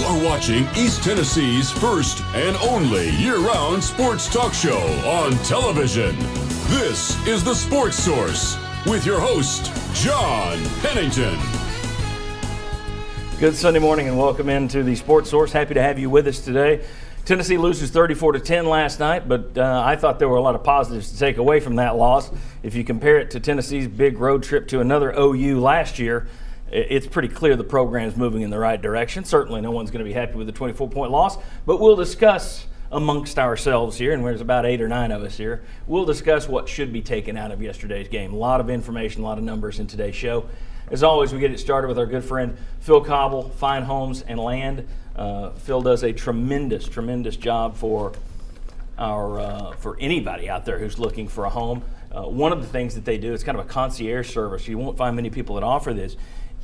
are watching East Tennessee's first and only year-round sports talk show on television. This is The Sports Source with your host, John Pennington. Good Sunday morning and welcome into The Sports Source. Happy to have you with us today. Tennessee loses 34-10 last night, but I thought there were a lot of positives to take away from that loss. If you compare it to Tennessee's big road trip to another OU last year, it's pretty clear the program is moving in the right direction. Certainly no one's going to be happy with the 24-point loss, but we'll discuss amongst ourselves here, and there's about 8 or 9 of us here, we'll discuss what should be taken out of yesterday's game. A lot of information, a lot of numbers in today's show. As always, we get it started with our good friend Phil Cobble, Fine Homes and Land. Phil does a tremendous job for anybody out there who's looking for a home. One of the things that they do, it's kind of a concierge service. You won't find many people that offer this.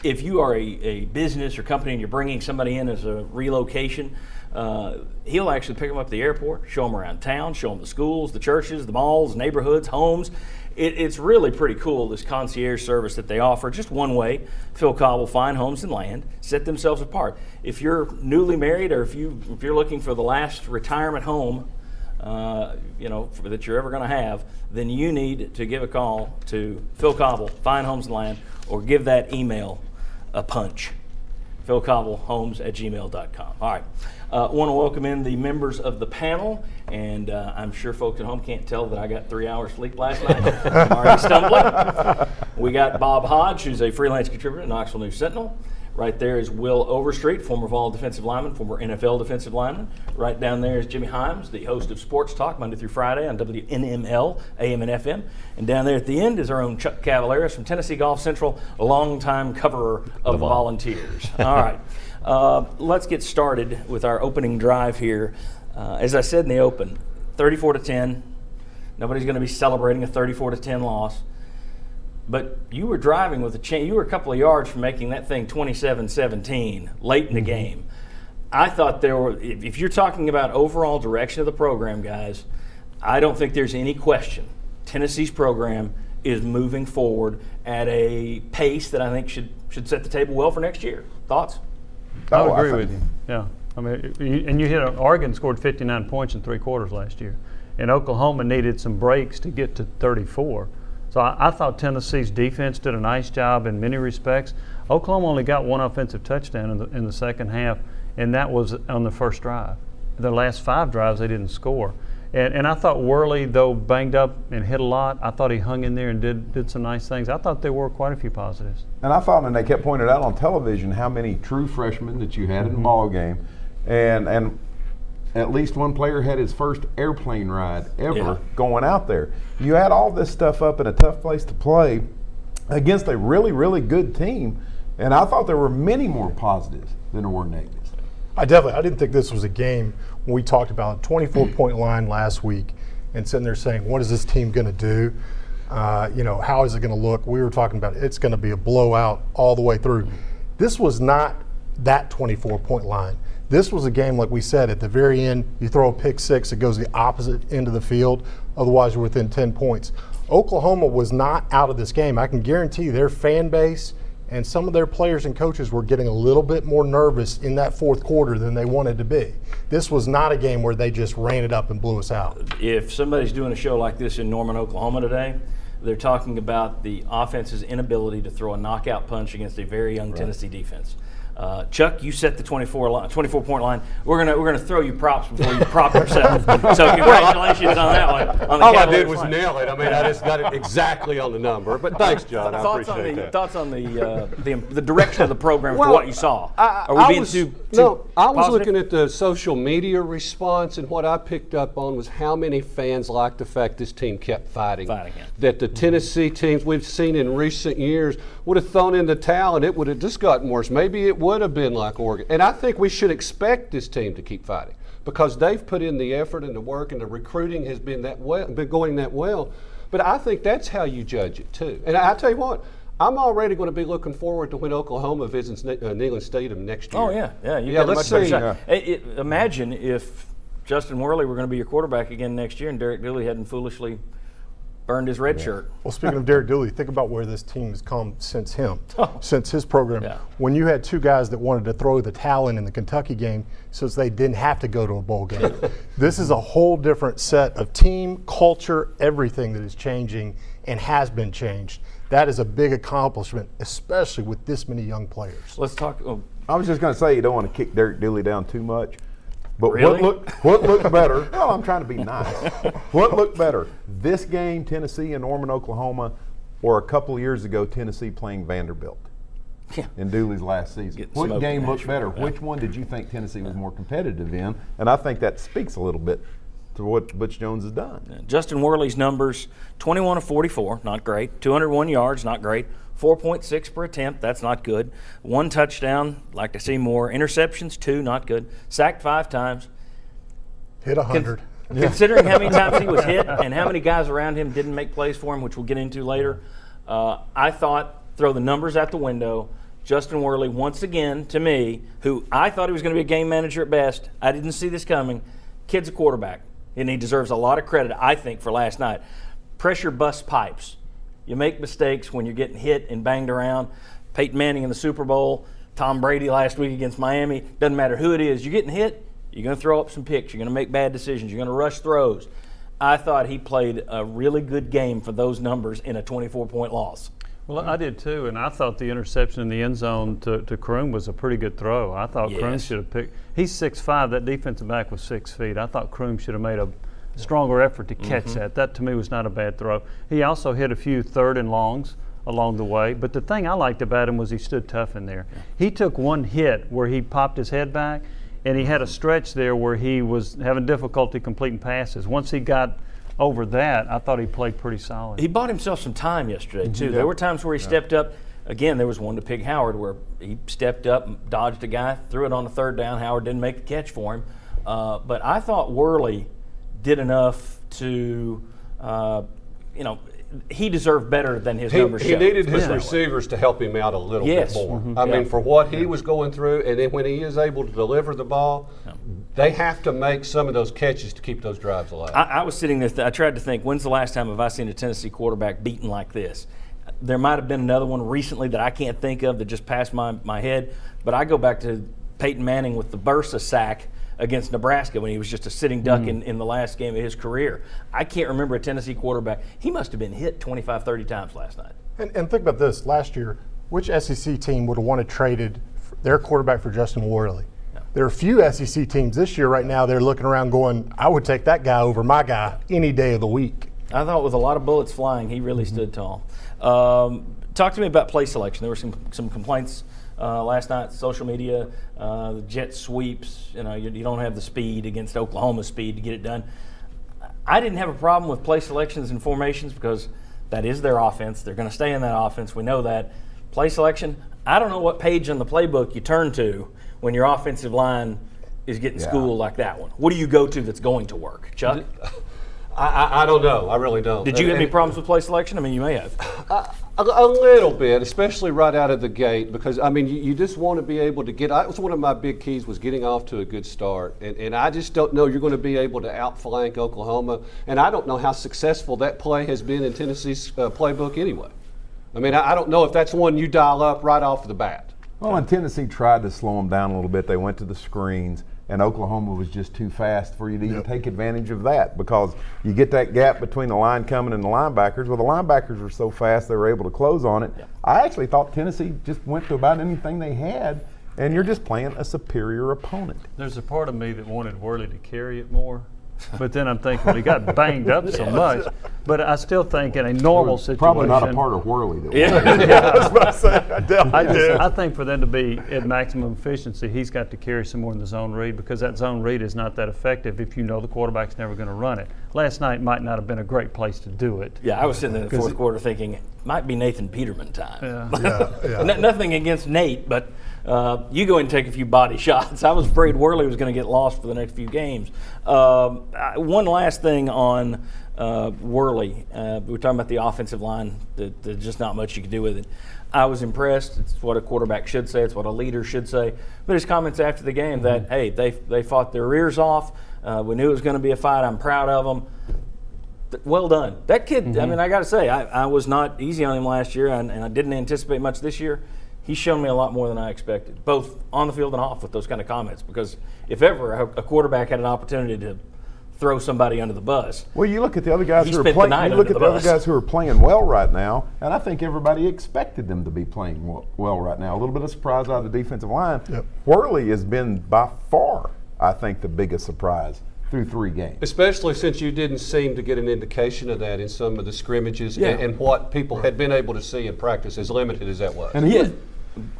If you are a business or company and you're bringing somebody in as a relocation, he'll actually pick them up at the airport, show them around town, show them the schools, the churches, the malls, neighborhoods, homes. It's really pretty cool, this concierge service that they offer. Just one way, Phil Cobble, Fine Homes and Land, set themselves apart. If you're newly married or if you're looking for the last retirement home, that you're ever going to have, then you need to give a call to Phil Cobble, Fine Homes and Land, or give that email a punch. philcobblehomes@gmail.com. All right. Want to welcome in the members of the panel, and I'm sure folks at home can't tell that I got 3 hours sleep last night. I'm already stumbling. We got Bob Hodge, who's a freelance contributor at Knoxville News Sentinel. Right there is Will Overstreet, former Vol defensive lineman, former NFL defensive lineman. Right down there is Jimmy Himes, the host of Sports Talk Monday through Friday on WNML, AM and FM. And down there at the end is our own Chuck Cavaleras from Tennessee Golf Central, a longtime coverer of the Volunteers. All right, let's get started with our opening drive here. As I said in the open, 34-10. Nobody's going to be celebrating a 34-10 loss. But you were driving with a chain. You were a couple of yards from making that thing 27-17 late in the game. I thought if you're talking about overall direction of the program, guys, I don't think there's any question. Tennessee's program is moving forward at a pace that I think should set the table well for next year. Thoughts? I would agree with you. Yeah. I mean, and you hit Oregon scored 59 points in 3 quarters last year. And Oklahoma needed some breaks to get to 34. So I thought Tennessee's defense did a nice job in many respects. Oklahoma only got 1 offensive touchdown in the second half, and that was on the first drive. The last 5 drives they didn't score. And I thought Worley, though banged up and hit a lot, I thought he hung in there and did some nice things. I thought there were quite a few positives. And I thought, and they kept pointing out on television how many true freshmen that you had in the ball game, and at least one player had his first airplane ride ever going out there. You had all this stuff up in a tough place to play against a really, really good team, and I thought there were many more positives than there were negatives. I didn't think this was a game when we talked about a 24-point line last week and sitting there saying, what is this team going to do? How is it going to look? We were talking about it's going to be a blowout all the way through. This was not that 24-point line. This was a game, like we said, at the very end, you throw a pick six, it goes the opposite end of the field. Otherwise, you're within 10 points. Oklahoma was not out of this game. I can guarantee you their fan base and some of their players and coaches were getting a little bit more nervous in that fourth quarter than they wanted to be. This was not a game where they just ran it up and blew us out. If somebody's doing a show like this in Norman, Oklahoma today, they're talking about the offense's inability to throw a knockout punch against a very young Tennessee defense. Chuck, you set the 24-point line. We're gonna throw you props before you prop yourself. So congratulations on that one. All I did was nail it. I mean, I just got it exactly on the number. But thanks, John. I appreciate that. Thoughts on the direction of the program for what you saw? I was looking at the social media response, and what I picked up on was how many fans liked the fact this team kept fighting. That the Tennessee teams we've seen in recent years would have thrown in the towel, and it would have just gotten worse. Maybe it would have been like Oregon. And I think we should expect this team to keep fighting because they've put in the effort and the work, and the recruiting has been going that well. But I think that's how you judge it too. And I tell you what, I'm already going to be looking forward to when Oklahoma visits Neyland Stadium next year. Oh yeah. You got a much better shot. Imagine if Justin Worley were going to be your quarterback again next year, and Derek Dooley hadn't foolishly burned his red shirt. Well, speaking of Derek Dooley, think about where this team has come since since his program. Yeah. When you had two guys that wanted to throw the towel in the Kentucky game so they didn't have to go to a bowl game. This is a whole different set of team, culture, everything that is changing and has been changed. That is a big accomplishment, especially with this many young players. Let's talk. I was just going to say you don't want to kick Derek Dooley down too much. But Really? what looked better? Well, I'm trying to be nice. What looked better? This game, Tennessee and Norman, Oklahoma, or a couple of years ago, Tennessee playing Vanderbilt Yeah. in Dooley's last season? Getting What smoked game in looked Nashville. better? Yeah. Which one did you think Tennessee was more competitive in? And I think that speaks a little bit to what Butch Jones has done. Justin Worley's numbers: 21 of 44, not great. 201 yards, not great. 4.6 per attempt, that's not good. 1 touchdown, like to see more. Interceptions, 2, not good. Sacked 5 times. Hit 100. Considering how many times he was hit and how many guys around him didn't make plays for him, which we'll get into later, I thought, throw the numbers out the window. Justin Worley, once again, to me, who I thought he was going to be a game manager at best, I didn't see this coming. Kid's a quarterback, and he deserves a lot of credit, I think, for last night. Pressure busts pipes. You make mistakes when you're getting hit and banged around. Peyton Manning in the Super Bowl, Tom Brady last week against Miami. Doesn't matter who it is. You're getting hit, you're going to throw up some picks. You're going to make bad decisions. You're going to rush throws. I thought he played a really good game for those numbers in a 24-point loss. Well, I did too, and I thought the interception in the end zone to Kroom was a pretty good throw. I thought Yes. Kroom should have picked. He's 6'5". That defensive back was 6 feet. I thought Kroom should have made a stronger effort to catch that. That to me was not a bad throw. He also hit a few 3rd and longs along the way. But the thing I liked about him was he stood tough in there. He took one hit where he popped his head back, and he had a stretch there where he was having difficulty completing passes. Once he got over that, I thought he played pretty solid. He bought himself some time yesterday, too. There were times where he stepped up. Again, there was one to Pig Howard where he stepped up, dodged a guy, threw it on the 3rd down. Howard didn't make the catch for him. But I thought Worley did enough to, he deserved better than his numbers He showed. needed his Put it that way. receivers to help him out a little Yes. bit more. Mhm. I Yeah. mean, for what he was going through, and then when he is able to deliver the ball, they have to make some of those catches to keep those drives alive. I was sitting there, I tried to think, when's the last time have I seen a Tennessee quarterback beaten like this? There might have been another one recently that I can't think of that just passed my head, but I go back to Peyton Manning with the Bursa sack against Nebraska when he was just a sitting duck in the last game of his career. I can't remember a Tennessee quarterback. He must have been hit 25, 30 times last night. And think about this. Last year, which SEC team would have wanted traded their quarterback for Justin Worley? There are a few SEC teams this year right now, they're looking around going, I would take that guy over my guy any day of the week. I thought with a lot of bullets flying, he really stood tall. Talk to me about play selection. There were some complaints last night, social media, the jet sweeps. You don't have the speed against Oklahoma's speed to get it done. I didn't have a problem with play selections and formations because that is their offense. They're going to stay in that offense. We know that. Play selection, I don't know what page in the playbook you turn to when your offensive line is getting schooled like that one. What do you go to that's going to work? Chuck? I don't know. I really don't. Did you have any problems with play selection? I mean, you may have. A little bit, especially right out of the gate, because I mean, you just want to be able to get. That was one of my big keys was getting off to a good start, and I just don't know you're going to be able to outflank Oklahoma, and I don't know how successful that play has been in Tennessee's playbook anyway. I mean, I don't know if that's one you dial up right off the bat. Well, and Tennessee tried to slow them down a little bit. They went to the screens, and Oklahoma was just too fast for you to even take advantage of that because you get that gap between the line coming and the linebackers. Well, the linebackers were so fast they were able to close on it. I actually thought Tennessee just went to about anything they had, and you're just playing a superior opponent. There's a part of me that wanted Worley to carry it more. But then I'm thinking, well, he got banged up so much. But I still think in a normal situation. Probably not a part of Worley. I think for them to be at maximum efficiency, he's got to carry some more in the zone read because that zone read is not that effective if you know the quarterback's never going to run it. Last night might not have been a great place to do it. Yeah, I was sitting in the fourth quarter thinking it might be Nathan Peterman time. Yeah. Nothing against Nate, but you go and take a few body shots. I was afraid Worley was going to get lost for the next few games. One last thing on Worley. We were talking about the offensive line. There's just not much you can do with it. I was impressed. It's what a quarterback should say. It's what a leader should say. But his comments after the game that, hey, they fought their ears off. We knew it was going to be a fight. I'm proud of them. Well done. That kid, I mean, I got to say, I was not easy on him last year, and I didn't anticipate much this year. He's shown me a lot more than I expected, both on the field and off with those kind of comments, because if ever a quarterback had an opportunity to throw somebody under the bus. Well, you look at the other guys who are playing. You look at the other guys who are playing well right now, and I think everybody expected them to be playing well right now. A little bit of surprise out of the defensive line. Yep. Worley has been by far, I think, the biggest surprise through 3 games. Especially since you didn't seem to get an indication of that in some of the scrimmages and what people had been able to see in practice, as limited as that was. And he was,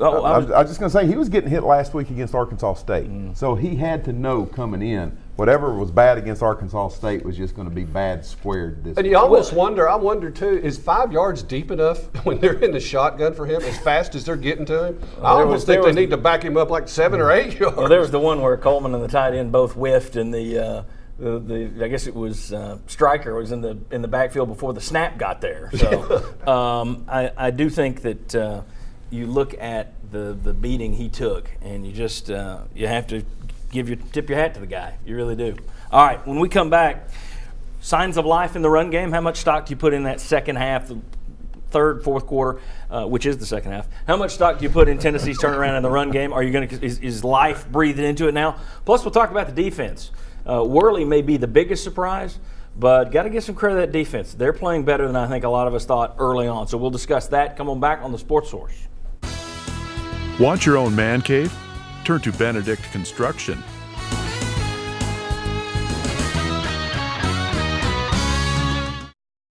I was just going to say, he was getting hit last week against Arkansas State. So he had to know coming in, whatever was bad against Arkansas State was just going to be bad squared this And you almost wonder, I wonder too, is 5 yards deep enough when they're in the shotgun for him as fast as they're getting to him? I almost think they need to back him up like 7 or 8 yards. Well, there was the one where Coleman and the tight end both whiffed, and the I guess it was Stryker was in the backfield before the snap got there. So I do think that you look at the beating he took, and you just you have to tip your hat to the guy. You really do. All right, when we come back, signs of life in the run game. How much stock do you put in that second half, the third, fourth quarter, which is the second half? How much stock do you put in Tennessee's turnaround in the run game? Are you going to is life breathed into it now? Plus, we'll talk about the defense. Worley may be the biggest surprise, but got to give some credit to that defense. They're playing better than I think a lot of us thought early on. So we'll discuss that. Come on back on the Sports Source. Want your own man cave? Turn to Benedict Construction.